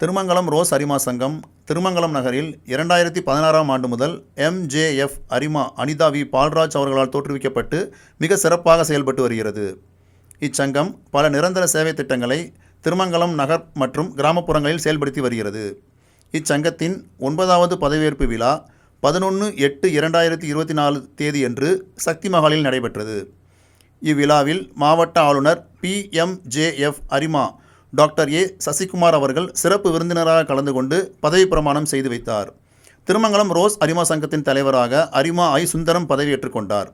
Thirumangalam rose அரிமா சங்கம் திருமங்கலம் நகரில் 2016ஆம் ஆண்டு முதல் MJF Arima Anitha we Palraj அவர்களால் தோற்றுவிக்கப்பட்டு மிக சிறப்பாக செயல்பட்டு வருகிறது. இச்சங்கம் பல நிரந்தர சேவை திட்டங்களை திருமங்கலம் நகர் மற்றும் கிராமப்புறங்களில் செயல்படுத்தி வருகிறது. இச்சங்கத்தின் 9வது பதவியேற்பு விழா 11/8/2024 தேதியன்று சக்தி மஹாலில் நடைபெற்றது. இவ்விழாவில் மாவட்ட ஆளுநர் PMJF அரிமா டாக்டர் சசிகுமார் அவர்கள் சிறப்பு விருந்தினராக கலந்து கொண்டு பதவி பிரமாணம் செய்து வைத்தார். திருமங்கலம் ரோஸ் அரிமா சங்கத்தின் தலைவராக அரிமா சுந்தரம் பதவியேற்றுக் கொண்டார்.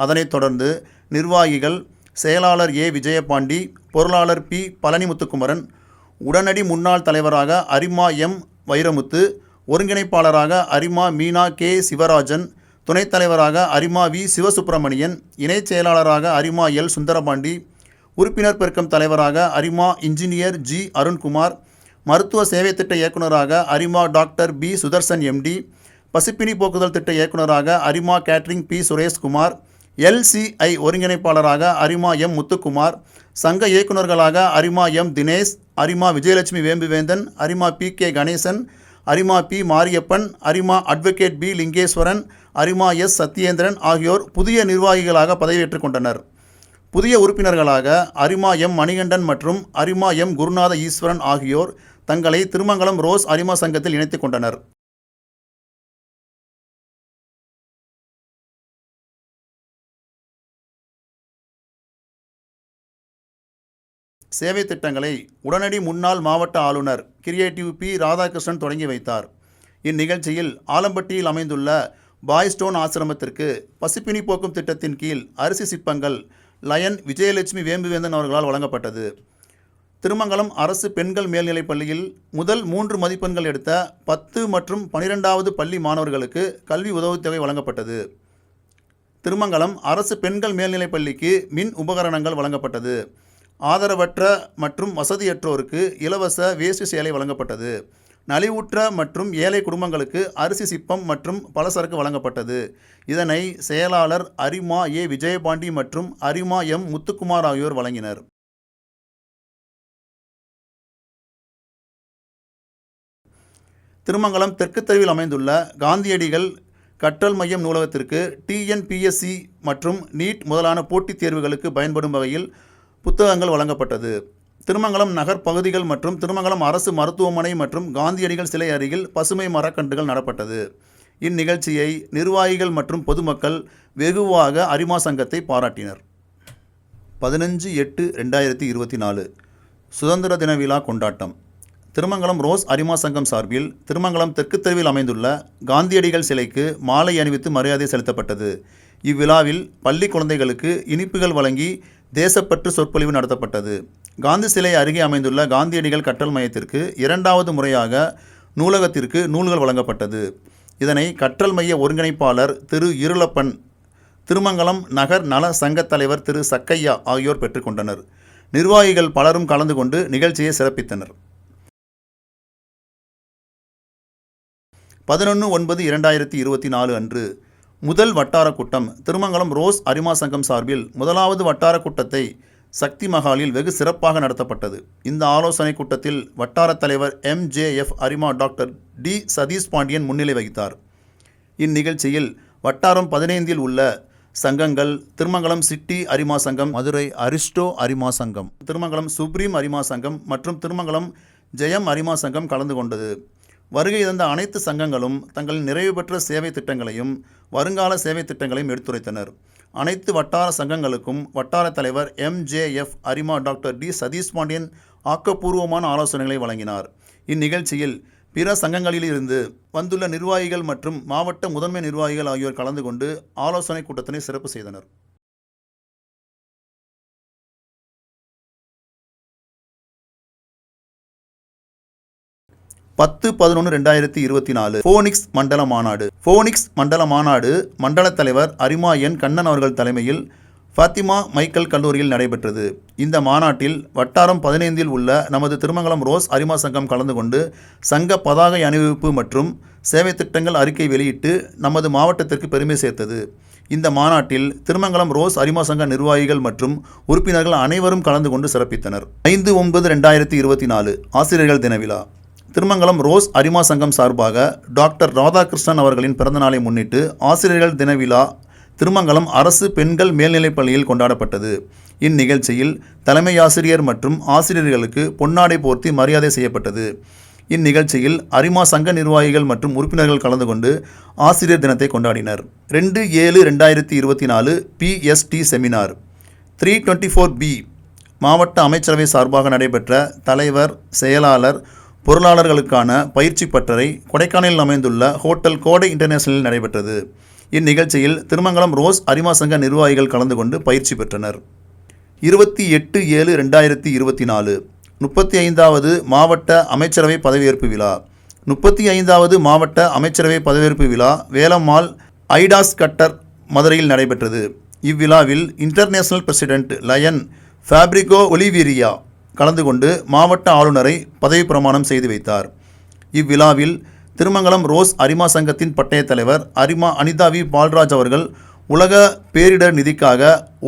அதனைத் தொடர்ந்து நிர்வாகிகள் செயலாளர் விஜயபாண்டி, பொருளாளர் பழனிமுத்துக்குமரன், உடனடி முன்னாள் தலைவராக அரிமா வைரமுத்து, ஒருங்கிணைப்பாளராக அரிமா மீனா சிவராஜன், துணைத் தலைவராக அரிமா சிவசுப்பிரமணியன், இணைச் செயலாளராக அரிமா சுந்தரபாண்டி, உறுப்பினர் பெருக்கம் தலைவராக அரிமா இன்ஜினியர் அருண்குமார், மருத்துவ சேவை திட்ட இயக்குநராக அரிமா டாக்டர் சுதர்சன் MD, பசிப்பினி போக்குதல் திட்ட இயக்குநராக அரிமா கேட்ரிங் சுரேஷ்குமார், LCI ஒருங்கிணைப்பாளராக அரிமா முத்துக்குமார், சங்க இயக்குநர்களாக அரிமா தினேஷ், அரிமா விஜயலட்சுமி வேம்புவேந்தன், அரிமா PK கணேசன், அரிமா மாரியப்பன், அரிமா அட்வொகேட் லிங்கேஸ்வரன், அரிமா சத்யேந்திரன் ஆகியோர் புதிய நிர்வாகிகளாக பதவியேற்றுக் கொண்டனர். புதிய உறுப்பினர்களாக அரிமா மணிகண்டன் மற்றும் அரிமா குருநாத ஈஸ்வரன் ஆகியோர் தங்களை திருமங்கலம் ரோஸ் அரிமா சங்கத்தில் இணைத்துக் கொண்டனர். சேவை திட்டங்களை உடனடி முன்னாள் மாவட்ட ஆளுநர் கிரியேட்டிவ் ராதாகிருஷ்ணன் தொடங்கி வைத்தார். இந்நிகழ்ச்சியில் ஆலம்பட்டியில் அமைந்துள்ள பாய்ஸ்டோன் ஆசிரமத்திற்கு பசிப்பினி போக்கும் திட்டத்தின் கீழ் அரிசி சிப்பங்கள் லயன் விஜயலட்சுமி வேம்புவேந்தன் அவர்களால் வழங்கப்பட்டது. திருமங்கலம் அரசு பெண்கள் மேல்நிலைப் பள்ளியில் முதல் 3 மதிப்பெண்கள் எடுத்த 10 மற்றும் 12வது பள்ளி மாணவர்களுக்கு கல்வி உதவித்தொகை வழங்கப்பட்டது. திருமங்கலம் அரசு பெண்கள் மேல்நிலைப் பள்ளிக்கு மின் உபகரணங்கள் வழங்கப்பட்டது. ஆதரவற்ற மற்றும் வசதியற்றோருக்கு இலவச வேஷ்டி சேலை வழங்கப்பட்டது. நலிவுற்ற மற்றும் ஏழை குடும்பங்களுக்கு அரிசி சிப்பம் மற்றும் பலசரக்கு வழங்கப்பட்டது. இதனை செயலாளர் அரிமா விஜயபாண்டி மற்றும் அரிமா முத்துக்குமார் ஆகியோர் வழங்கினர். திருமங்கலம் தெற்கு தெருவில் அமைந்துள்ள காந்தியடிகள் கற்றல் மையம் நூலகத்திற்கு TNPSC மற்றும் நீட் முதலான போட்டித் தேர்வுகளுக்கு பயன்படும் வகையில் புத்தகங்கள் வழங்கப்பட்டது. திருமங்கலம் நகர் பகுதிகள் மற்றும் திருமங்கலம் அரசு மருத்துவமனை மற்றும் காந்தியடிகள் சிலை அருகில் பசுமை மரக்கன்றுகள் நடப்பட்டது. இந்நிகழ்ச்சியை நிர்வாகிகள் மற்றும் பொதுமக்கள் வெகுவாக அரிமா சங்கத்தை பாராட்டினர். 15/8/2024 சுதந்திர தின விழா கொண்டாட்டம். திருமங்கலம் ரோஸ் அரிமா சங்கம் சார்பில் திருமங்கலம் தெற்கு தெருவில் அமைந்துள்ள காந்தியடிகள் சிலைக்கு மாலை அணிவித்து மரியாதை செலுத்தப்பட்டது. இவ்விழாவில் பள்ளி குழந்தைகளுக்கு இனிப்புகள் வழங்கி தேசப்பற்று சொற்பொழிவு நடத்தப்பட்டது. காந்தி சிலை அருகே அமைந்துள்ள காந்தியடிகள் கற்றல் மையத்திற்கு 2வது முறையாக நூலகத்திற்கு நூல்கள் வழங்கப்பட்டது. இதனை கற்றல் மைய ஒருங்கிணைப்பாளர் திரு இருளப்பன், திருமங்கலம் நகர் நல சங்க தலைவர் திரு சக்கையா ஆகியோர் பெற்றுக்கொண்டனர். நிர்வாகிகள் பலரும் கலந்து கொண்டு நிகழ்ச்சியை சிறப்பித்தனர். 11/9/2024 அன்று முதல் வட்டார கூட்டம் திருமங்கலம் ரோஸ் அரிமா சங்கம் சார்பில் 1வது வட்டார கூட்டத்தை சக்தி மஹாலில் வெகு சிறப்பாக நடத்தப்பட்டது. இந்த ஆலோசனை கூட்டத்தில் வட்டார தலைவர் MJF அரிமா டாக்டர் சதீஷ் பாண்டியன் முன்னிலை வகித்தார். இந்நிகழ்ச்சியில் வட்டாரம் 15இல் உள்ள சங்கங்கள் திருமங்கலம் சிட்டி அரிமா சங்கம், மதுரை அரிஸ்டோ அரிமா சங்கம், திருமங்கலம் சுப்ரீம் அரிமா சங்கம் மற்றும் திருமங்கலம் ஜெயம் அரிமா சங்கம் கலந்து கொண்டது. வருகை தந்த அனைத்து சங்கங்களும் தங்களின் நிறைவு பெற்ற சேவை திட்டங்களையும் வருங்கால சேவை திட்டங்களையும் எடுத்துரைத்தனர். அனைத்து வட்டார சங்கங்களுக்கும் வட்டார தலைவர் MJF அரிமா டாக்டர் சதீஷ் பாண்டியன் ஆக்கப்பூர்வமான ஆலோசனைகளை வழங்கினார். இந்நிகழ்ச்சியில் பிற சங்கங்களில் இருந்து வந்துள்ள நிர்வாகிகள் மற்றும் மாவட்ட முதன்மை நிர்வாகிகள் ஆகியோர் கலந்து கொண்டு ஆலோசனை கூட்டத்தினை சிறப்பு செய்தனர். 10/11/2024 ஃபோனிக்ஸ் மண்டல மாநாடு. ஃபோனிக்ஸ் மண்டல மாநாடு மண்டல தலைவர் அரிமா கண்ணன் அவர்கள் தலைமையில் ஃபாத்திமா மைக்கேல் கல்லூரியில் நடைபெற்றது. இந்த மாநாட்டில் வட்டாரம் 15இல் உள்ள நமது திருமங்கலம் ரோஸ் அரிமா சங்கம் கலந்து கொண்டு சங்க பதாகை அணிவிப்பு மற்றும் சேவை திட்டங்கள் அறிக்கை வெளியிட்டு நமது மாவட்டத்திற்கு பெருமை சேர்த்தது. இந்த மாநாட்டில் திருமங்கலம் ரோஸ் அரிமா சங்க நிர்வாகிகள் மற்றும் உறுப்பினர்கள் அனைவரும் கலந்து கொண்டு சிறப்பித்தனர். 5/9/2024 ஆசிரியர்கள் தின விழா. திருமங்கலம் ரோஸ் அரிமா சங்கம் சார்பாக டாக்டர் ராதாகிருஷ்ணன் அவர்களின் பிறந்தநாளை முன்னிட்டு ஆசிரியர்கள் தின விழா திருமங்கலம் அரசு பெண்கள் மேல்நிலைப்பள்ளியில் கொண்டாடப்பட்டது. இந்நிகழ்ச்சியில் தலைமை ஆசிரியர் மற்றும் ஆசிரியர்களுக்கு பொன்னாடை போர்த்தி மரியாதை செய்யப்பட்டது. இந்நிகழ்ச்சியில் அரிமா சங்க நிர்வாகிகள் மற்றும் உறுப்பினர்கள் கலந்து கொண்டு ஆசிரியர் தினத்தை கொண்டாடினர். 2/7/2024 PST செமினார் 324B மாவட்ட அமைச்சரவை சார்பாக நடைபெற்ற தலைவர், செயலாளர், பொருளாளர்களுக்கான பயிற்சி பட்டறை கொடைக்கானலில் அமைந்துள்ள ஹோட்டல் கோடை இன்டர்நேஷனலில் நடைபெற்றது. இந்நிகழ்ச்சியில் திருமங்கலம் ரோஸ் அரிமா சங்க நிர்வாகிகள் கலந்து கொண்டு பயிற்சி பெற்றனர். 28/7/2024 35வது மாவட்ட அமைச்சரவை பதவியேற்பு விழா 35வது மாவட்ட அமைச்சரவை பதவியேற்பு விழா வேலம்மாள் ஐடாஸ் கட்டர் மதுரையில் நடைபெற்றது. இவ்விழாவில் இன்டர்நேஷனல் பிரசிடென்ட் லயன் ஃபேப்ரிகோ ஒலிவிரியா கலந்து கொண்டு மாவட்ட ஆளுநரை பதவி பிரமாணம் செய்து வைத்தார். இவ்விழாவில் திருமங்கலம் ரோஸ் அரிமா சங்கத்தின் பட்டய தலைவர் அரிமா அனிதா வி பால்ராஜ் அவர்கள் உலக பேரிடர் நிதிக்காக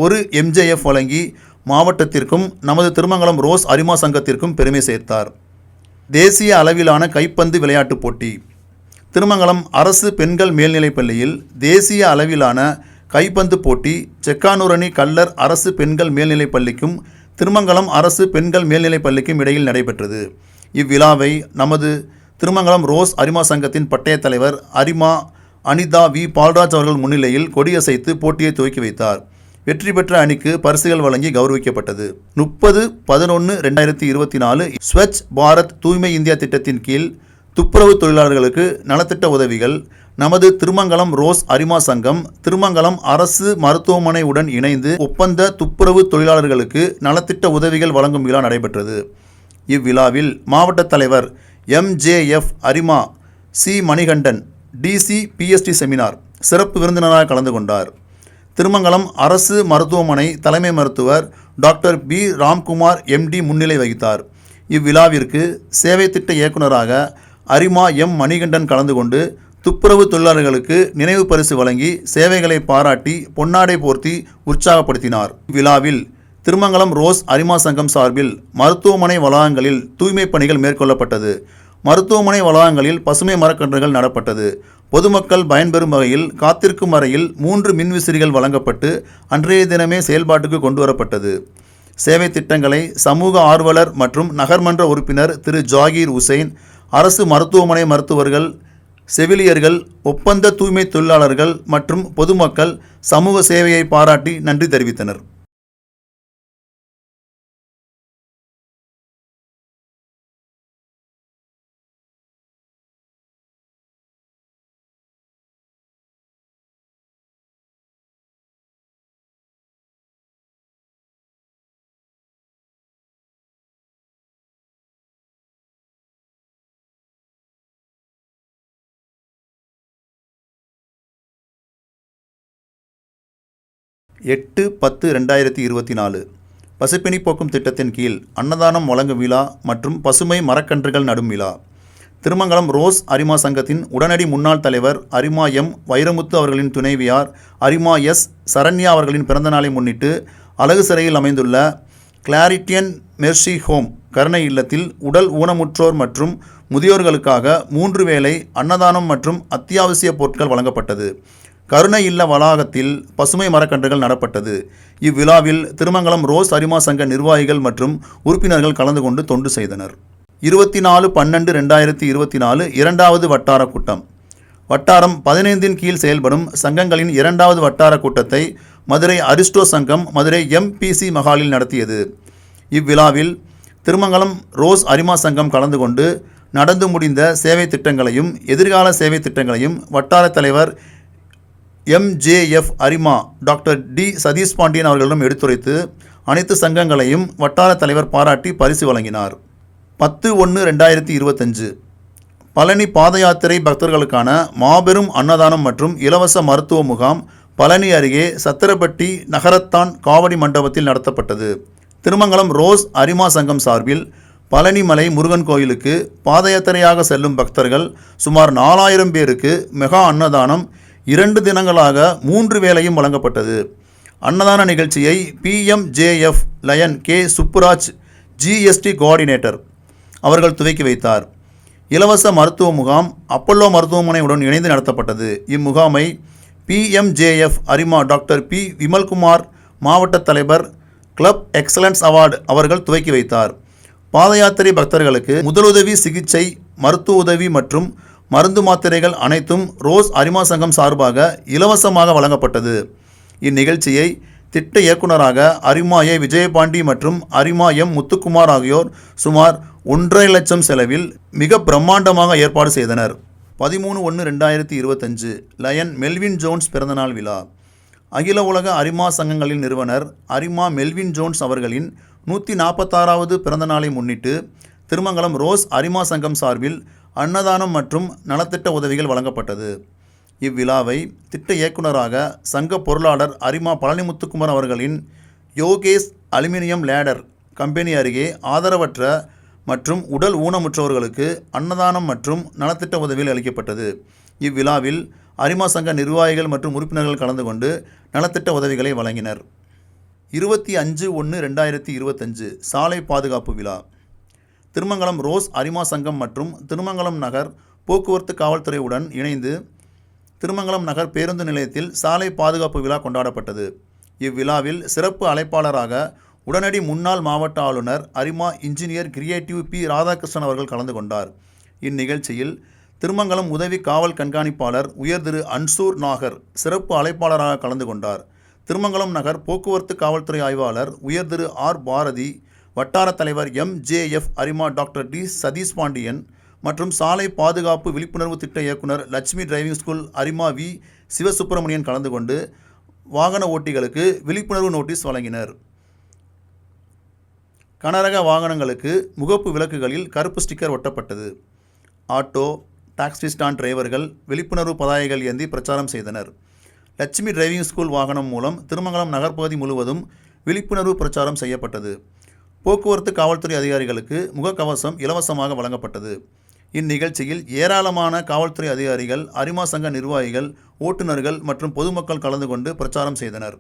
1 MJF வழங்கி மாவட்டத்திற்கும் நமது திருமங்கலம் ரோஸ் அரிமா சங்கத்திற்கும் பெருமை சேர்த்தார். தேசிய அளவிலான கைப்பந்து விளையாட்டுப் போட்டி திருமங்கலம் அரசு பெண்கள் மேல்நிலைப்பள்ளியில் தேசிய அளவிலான கைப்பந்து போட்டி செக்கானூரணி கல்லர் அரசு பெண்கள் மேல்நிலைப்பள்ளிக்கும் திருமங்கலம் அரசு பெண்கள் மேல்நிலைப்பள்ளிக்கும் இடையில் நடைபெற்றது. இவ்விழாவை நமது திருமங்கலம் ரோஸ் அரிமா சங்கத்தின் பட்டய தலைவர் அரிமா அனிதா வி பால்ராஜ் அவர்கள் முன்னிலையில் கொடியசைத்து போட்டியை துவக்கி வைத்தார். வெற்றி பெற்ற அணிக்கு பரிசுகள் வழங்கி கௌரவிக்கப்பட்டது. 30/11/2024 ஸ்வச் பாரத் தூய்மை இந்தியா திட்டத்தின் கீழ் துப்புரவு தொழிலாளர்களுக்கு நலத்திட்ட உதவிகள் நமது திருமங்கலம் ரோஸ் அரிமா சங்கம் திருமங்கலம் அரசு மருத்துவமனை உடன் இணைந்து ஒப்பந்த துப்புரவு தொழிலாளர்களுக்கு நலத்திட்ட உதவிகள் வழங்கும் விழா நடைபெற்றது. இவ்விழாவில் மாவட்ட தலைவர் MJF அரிமா C Manikandan DC PST seminar சிறப்பு விருந்தினராக கலந்து கொண்டார். திருமங்கலம் அரசு மருத்துவமனை தலைமை மருத்துவர் டாக்டர் B ராம்குமார் MD முன்னிலை வகித்தார். இவ்விழாவிற்கு சேவை திட்ட இயக்குநராக அரிமா M மணிகண்டன் கலந்து கொண்டு துப்புரவு தொழிலாளர்களுக்கு நினைவு பரிசு வழங்கி சேவைகளை பாராட்டி பொன்னாடை போர்த்தி உற்சாகப்படுத்தினார். இவ்விழாவில் திருமங்கலம் ரோஸ் அரிமா சங்கம் சார்பில் மருத்துவமனை வளாகங்களில் தூய்மை பணிகள் மேற்கொள்ளப்பட்டது. மருத்துவமனை வளாகங்களில் பசுமை மரக்கன்றுகள் நடப்பட்டது. பொதுமக்கள் பயன்பெறும் வகையில் காத்திருக்கும் அறையில் 3 மின்விசிறிகள் வழங்கப்பட்டு அன்றைய தினமே செயல்பாட்டுக்கு கொண்டு வரப்பட்டது. சேவை திட்டங்களை சமூக ஆர்வலர் மற்றும் நகர்மன்ற உறுப்பினர் திரு ஜாகீர் உசைன், அரசு மருத்துவமனை மருத்துவர்கள், செவிலியர்கள், ஒப்பந்த தூய்மை தொழிலாளர்கள் மற்றும் பொதுமக்கள் சமூக சேவையை பாராட்டி நன்றி தெரிவித்தனர். எட்டு 10/2024 பசுப்பினி போக்கும் திட்டத்தின் கீழ் அன்னதானம் வழங்கும் விழா மற்றும் பசுமை மரக்கன்றுகள் நடும் விழா திருமங்கலம் ரோஸ் அரிமா சங்கத்தின் உடனடி முன்னாள் தலைவர் அரிமா M வைரமுத்து அவர்களின் துணைவியார் அரிமா S சரண்யா அவர்களின் பிறந்தநாளை முன்னிட்டு அழகு சிறையில் அமைந்துள்ள கிளாரிட்டியன் மெர்சி ஹோம் கருணை இல்லத்தில் உடல் ஊனமுற்றோர் மற்றும் முதியோர்களுக்காக 3 வேளை அன்னதானம் மற்றும் அத்தியாவசிய பொருட்கள் வழங்கப்பட்டது. கருணை இல்ல வளாகத்தில் பசுமை மரக்கன்றுகள் நடப்பட்டது. இவ்விழாவில் திருமங்கலம் ரோஸ் அரிமா சங்க நிர்வாகிகள் மற்றும் உறுப்பினர்கள் கலந்து கொண்டு தொண்டு செய்தனர். 24/12/2024 2வது வட்டார கூட்டம் வட்டாரம் 15 கீழ் செயல்படும் சங்கங்களின் 2வது வட்டார கூட்டத்தை மதுரை அரிஸ்டோ சங்கம் மதுரை MPC மஹாலில் நடத்தியது. இவ்விழாவில் திருமங்கலம் ரோஸ் அரிமா சங்கம் கலந்து கொண்டு நடந்து முடிந்த சேவை திட்டங்களையும் எதிர்கால சேவை திட்டங்களையும் வட்டார தலைவர் MJF அரிமா டாக்டர் D சதீஷ் பாண்டியன் அவர்களிடம் எடுத்துரைத்து அனைத்து சங்கங்களையும் வட்டார தலைவர் பாராட்டி பரிசு வழங்கினார். 10/1/2025 பழனி பாத யாத்திரை பக்தர்களுக்கான மாபெரும் அன்னதானம் மற்றும் இலவச மருத்துவ முகாம் பழனி அருகே சத்திரப்பட்டி நகரத்தான் காவடி மண்டபத்தில் நடத்தப்பட்டது. திருமங்கலம் ரோஸ் அரிமா சங்கம் சார்பில் பழனிமலை முருகன் கோயிலுக்கு பாத யாத்திரையாக செல்லும் பக்தர்கள் சுமார் 4000 பேருக்கு மெகா அன்னதானம் 2 தினங்களாக 3 வேளையும் வழங்கப்பட்டது. அன்னதான நிகழ்ச்சியை PMJF Lion K Subburaj GST coordinator அவர்கள் துவக்கி வைத்தார். இலவச மருத்துவ முகாம் அப்பல்லோ மருத்துவமனையுடன் இணைந்து நடத்தப்பட்டது. இம்முகாமை PMJF அரிமா டாக்டர் P. விமல்குமார் மாவட்ட தலைவர் கிளப் எக்ஸலன்ஸ் அவார்டு அவர்கள் துவக்கி வைத்தார். பாத யாத்திரை பக்தர்களுக்கு முதலுதவி, சிகிச்சை, மருத்துவ உதவி மற்றும் மருந்து மாத்திரைகள் அனைத்தும் ரோஸ் அரிமா சங்கம் சார்பாக இலவசமாக வழங்கப்பட்டது. இந்நிகழ்ச்சியை திட்ட இயக்குநராக அரிமா A. விஜயபாண்டி மற்றும் அரிமா M. முத்துக்குமார் ஆகியோர் சுமார் 1.5 லட்சம் செலவில் மிக பிரம்மாண்டமாக ஏற்பாடு செய்தனர். 13/1/2025 லயன் மெல்வின் ஜோன்ஸ் பிறந்தநாள் விழா. அகில உலக அரிமா சங்கங்களின் நிறுவனர் அரிமா மெல்வின் ஜோன்ஸ் அவர்களின் 146வது பிறந்த நாளை முன்னிட்டு திருமங்கலம் ரோஸ் அரிமா சங்கம் சார்பில் அன்னதானம் மற்றும் நலத்திட்ட உதவிகள் வழங்கப்பட்டது. இவ்விழாவை திட்ட இயக்குநராக சங்க பொருளாளர் அரிமா பழனிமுத்துக்குமார் அவர்களின் யோகேஷ் அலுமினியம் லேடர் கம்பெனி அருகே ஆதரவற்ற மற்றும் உடல் ஊனமுற்றவர்களுக்கு அன்னதானம் மற்றும் நலத்திட்ட உதவிகள் அளிக்கப்பட்டது. இவ்விழாவில் அரிமா சங்க நிர்வாகிகள் மற்றும் உறுப்பினர்கள் கலந்து கொண்டு நலத்திட்ட உதவிகளை வழங்கினர். 25/1/2025 சாலை பாதுகாப்பு விழா. திருமங்கலம் ரோஸ் அரிமா சங்கம் மற்றும் திருமங்கலம் நகர் போக்குவரத்து காவல்துறையுடன் இணைந்து திருமங்கலம் நகர் பேருந்து நிலையத்தில் சாலை பாதுகாப்பு விழா கொண்டாடப்பட்டது. இவ்விழாவில் சிறப்பு அழைப்பாளராக உடனடி முன்னாள் மாவட்ட ஆளுநர் அரிமா இன்ஜினியர் கிரியேட்டிவ் P. ராதாகிருஷ்ணன் அவர்கள் கலந்து கொண்டார். இந்நிகழ்ச்சியில் திருமங்கலம் உதவி காவல் கண்காணிப்பாளர் உயர் திரு அன்சூர் நாகர் சிறப்பு அழைப்பாளராக கலந்து கொண்டார். திருமங்கலம் நகர் போக்குவரத்து காவல்துறை ஆய்வாளர் உயர் திரு R. பாரதி, வட்டார தலைவர் MJF அரிமா டாக்டர் D. சதீஷ் பாண்டியன் மற்றும் சாலை பாதுகாப்பு விழிப்புணர்வு திட்ட இயக்குனர் லட்சுமி டிரைவிங் ஸ்கூல் அரிமா V. சிவசுப்பிரமணியன் கலந்து கொண்டு வாகன ஓட்டிகளுக்கு விழிப்புணர்வு நோட்டீஸ் வழங்கினர். கனரக வாகனங்களுக்கு முகப்பு விளக்குகளில் கருப்பு ஸ்டிக்கர் ஒட்டப்பட்டது. ஆட்டோ, டாக்ஸி ஸ்டாண்ட் டிரைவர்கள் விழிப்புணர்வு பதாகைகள் ஏந்தி பிரச்சாரம் செய்தனர். லட்சுமி டிரைவிங் ஸ்கூல் வாகனம் மூலம் திருமங்கலம் நகர்ப்பகுதி முழுவதும் விழிப்புணர்வு பிரச்சாரம் செய்யப்பட்டது. போக்குவரத்து காவல்துறை அதிகாரிகளுக்கு முகக்கவசம் இலவசமாக வழங்கப்பட்டது. இந்நிகழ்ச்சியில் ஏராளமான காவல்துறை அதிகாரிகள், அரிமா சங்க நிர்வாகிகள், ஓட்டுநர்கள் மற்றும் பொதுமக்கள் கலந்து கொண்டு பிரச்சாரம் செய்தனர்.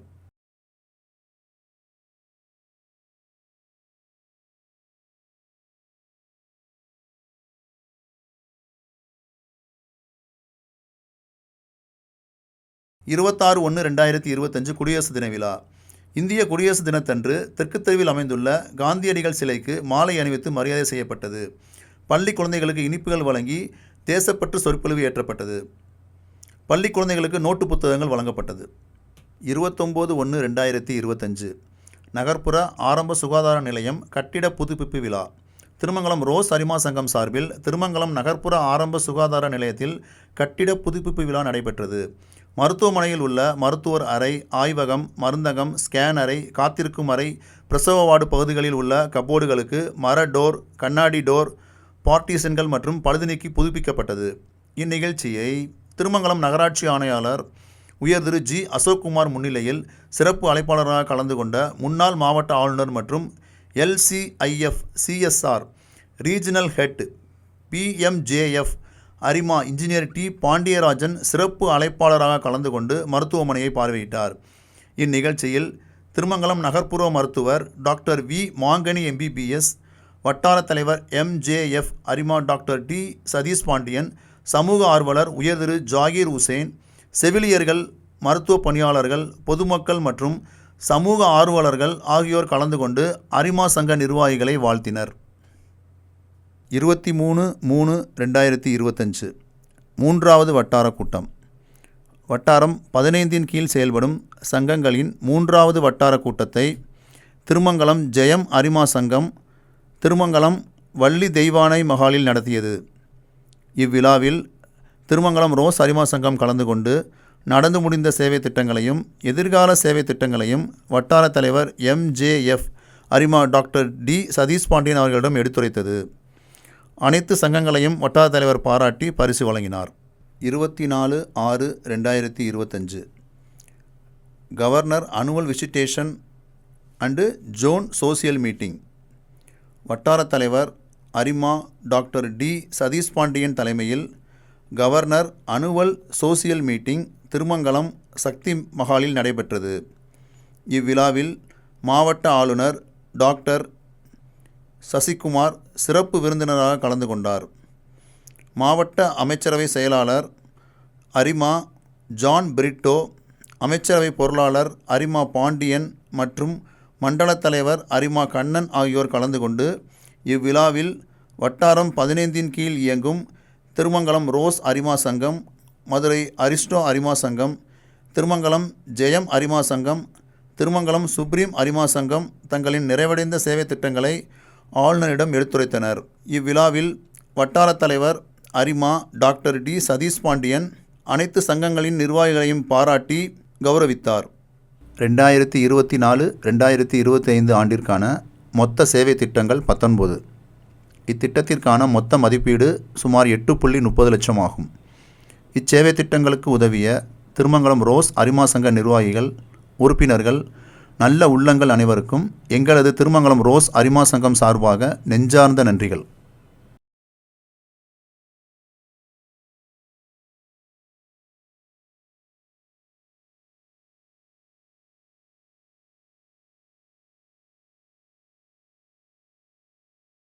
இருபத்தாறு 1/2025 குடியரசு தின விழா. இந்திய குடியரசு தினத்தன்று தெற்கு தெருவில் அமைந்துள்ள காந்தியடிகள் சிலைக்கு மாலை அணிவித்து மரியாதை செய்யப்பட்டது. பள்ளி குழந்தைகளுக்கு இனிப்புகள் வழங்கி தேசப்பற்று சொற்பொழிவு ஏற்றப்பட்டது. பள்ளி குழந்தைகளுக்கு நோட்டு புத்தகங்கள் வழங்கப்பட்டது. 29/1/2025 நகர்ப்புற ஆரம்ப சுகாதார நிலையம் கட்டிட புதுப்பிப்பு விழா. திருமங்கலம் ரோஸ் அரிமா சங்கம் சார்பில் திருமங்கலம் நகர்ப்புற ஆரம்ப சுகாதார நிலையத்தில் கட்டிட புதுப்பிப்பு விழா நடைபெற்றது. மருத்துவமனையில் உள்ள மருத்துவர் அறை, ஆய்வகம், மருந்தகம், ஸ்கேன் அறை, காத்திருக்கும் அறை, பிரசவ வார்டு பகுதிகளில் உள்ள கப்போர்டுகளுக்கு மர டோர், கண்ணாடி டோர், பார்ட்டிஷன்கள் மற்றும் பழுது நீக்கி புதுப்பிக்கப்பட்டது. இந்நிகழ்ச்சியை திருமங்கலம் நகராட்சி ஆணையாளர் உயர் திரு G. அசோக்குமார் முன்னிலையில் சிறப்பு அழைப்பாளராக கலந்து கொண்ட முன்னாள் மாவட்ட ஆளுநர் மற்றும் LCIF CSR regional head PMJF அரிமா இன்ஜினியர் T. பாண்டியராஜன் சிறப்பு அழைப்பாளராக கலந்து கொண்டு மருத்துவமனையை பார்வையிட்டார். இந்நிகழ்ச்சியில் திருமங்கலம் நகர்ப்புற மருத்துவர் டாக்டர் V. மாங்கனி MBBS, வட்டார தலைவர் MJF அரிமா டாக்டர் D. சதீஷ் பாண்டியன், சமூக ஆர்வலர் உயர் திரு ஜாகீர் உசேன், செவிலியர்கள், மருத்துவ பணியாளர்கள், பொதுமக்கள் மற்றும் சமூக ஆர்வலர்கள் ஆகியோர் கலந்து கொண்டு அரிமா சங்க நிர்வாகிகளை வாழ்த்தினர். 23/3/2025 மூன்றாவது வட்டார கூட்டம். வட்டாரம் 15 கீழ் செயல்படும் சங்கங்களின் மூன்றாவது வட்டார கூட்டத்தை திருமங்கலம் ஜெயம் அரிமா சங்கம் திருமங்கலம் வள்ளி தெய்வானை மகாலில் நடத்தியது. இவ்விழாவில் திருமங்கலம் ரோஸ் அரிமா சங்கம் கலந்து கொண்டு நடந்து முடிந்த சேவை திட்டங்களையும் எதிர்கால சேவை திட்டங்களையும் வட்டார தலைவர் MJF அரிமா டாக்டர் D. சதீஷ் பாண்டியன் அவர்களிடம் எடுத்துரைத்தது. அனைத்து சங்கங்களையும் வட்டார தலைவர் பாராட்டி பரிசு வழங்கினார். 24/6/2025 governor annual visitation and zone social meeting. வட்டார தலைவர் அரிமா டாக்டர் D. சதீஷ் பாண்டியன் தலைமையில் governor annual social meeting Thirumangalam Sakthi மகாலில் நடைபெற்றது. இவ்விழாவில் மாவட்ட ஆளுநர் டாக்டர் சசிகுமார் சிறப்பு விருந்தினராக கலந்து கொண்டார். மாவட்ட அமைச்சரவை செயலாளர் அரிமா ஜான் பிரிட்டோ, அமைச்சரவை பொருளாளர் அரிமா பாண்டியன் மற்றும் மண்டல தலைவர் அரிமா கண்ணன் ஆகியோர் கலந்து கொண்டு இவ்விழாவில் வட்டாரம் 15 கீழ் இயங்கும் திருமங்கலம் ரோஸ் அரிமா சங்கம், மதுரை அரிஸ்டோ அரிமா சங்கம், திருமங்கலம் ஜெயம் அரிமா சங்கம், திருமங்கலம் சுப்ரீம் அரிமா சங்கம் தங்களின் நிறைவடைந்த சேவை திட்டங்களை ஆளுநரிடம் எடுத்துரைத்தனர். இவ்விழாவில் வட்டார தலைவர் அரிமா டாக்டர் டி சதீஷ் பாண்டியன் அனைத்து சங்கங்களின் நிர்வாகிகளையும் பாராட்டி கௌரவித்தார். 2024-2025 ஆண்டிற்கான மொத்த சேவை திட்டங்கள் 19. இத்திட்டத்திற்கான மொத்த மதிப்பீடு சுமார் 8.30 லட்சம் ஆகும். இச்சேவை திட்டங்களுக்கு உதவிய திருமங்கலம் ரோஸ் அரிமா சங்க நிர்வாகிகள், உறுப்பினர்கள், நல்ல உள்ளங்கள் அனைவருக்கும் எங்களது திருமங்கலம் ரோஸ் அரிமா சங்கம் சார்பாக நெஞ்சார்ந்த நன்றிகள்.